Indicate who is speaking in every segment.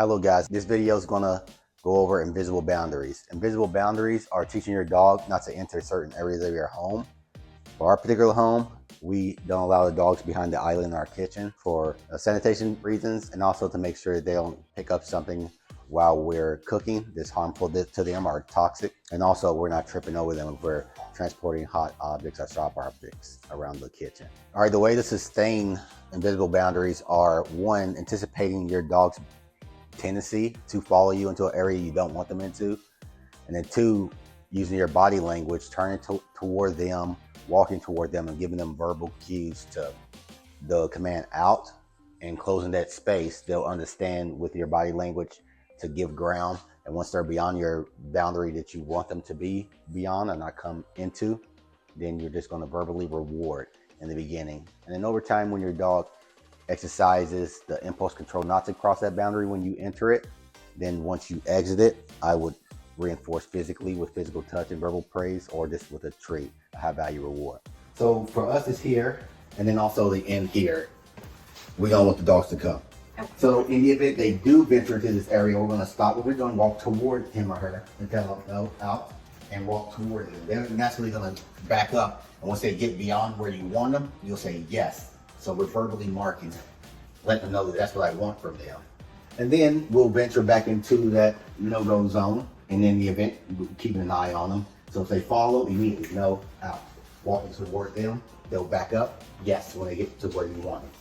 Speaker 1: Hello guys, this video is gonna go over invisible boundaries. Invisible boundaries are teaching your dog not to enter certain areas of your home. For our particular home, we don't allow the dogs behind the island in our kitchen for sanitation reasons, and also to make sure they don't pick up something while we're cooking that's harmful to them or toxic. And also we're not tripping over them if we're transporting hot objects or sharp objects around the kitchen. All right, the way to sustain invisible boundaries are: one, anticipating your dog's tendency to follow you into an area you don't want them into, and then two, using your body language, turning toward them, walking toward them, and giving them verbal cues to the command out and closing that space. They'll understand with your body language to give ground, and once they're beyond your boundary that you want them to be beyond and not come into, then you're just going to verbally reward in the beginning. And then over time, when your dog exercises the impulse control not to cross that boundary when you enter it, then once you exit it, I would reinforce physically with physical touch and verbal praise, or just with a treat, a high value reward. So for us, it's here, and then also the end here. We don't want the dogs to come. So in the event they do venture into this area, we're going to stop what we're doing, walk toward him or her, and tell them no, out, and walk toward them. They're naturally going to back up, and once they get beyond where you want them, you'll say yes. So we're verbally marking, letting them know that that's what I want from them. And then we'll venture back into that no-go zone, and in the event, we're keeping an eye on them. So if they follow, immediately no, out. Walking toward them, they'll back up, yes, when they get to where you want them.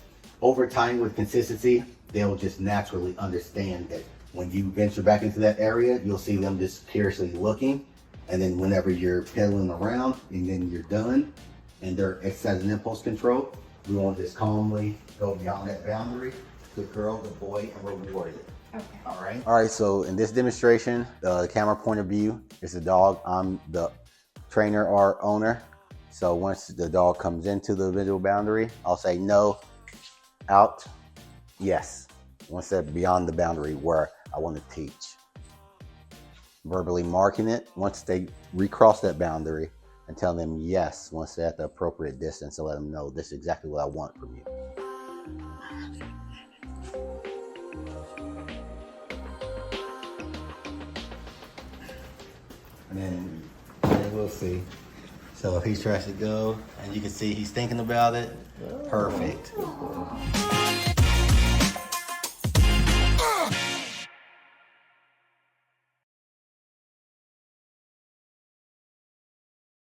Speaker 1: Over time, with consistency, they'll just naturally understand that when you venture back into that area, you'll see them just curiously looking. And then whenever you're pedaling around and then you're done and they're exercising impulse control, we want to just calmly go beyond that boundary, the girl, the boy, and reward it.
Speaker 2: Okay.
Speaker 1: All right. All right. So in this demonstration, the camera point of view is the dog. I'm the trainer or owner. So once the dog comes into the visual boundary, I'll say no, out, yes. Once they're beyond the boundary where I want to teach. Verbally marking it once they recross that boundary, and tell them yes once they're at the appropriate distance, to let them know this is exactly what I want from you. And then we'll see. So if he tries to go, and you can see he's thinking about it, perfect.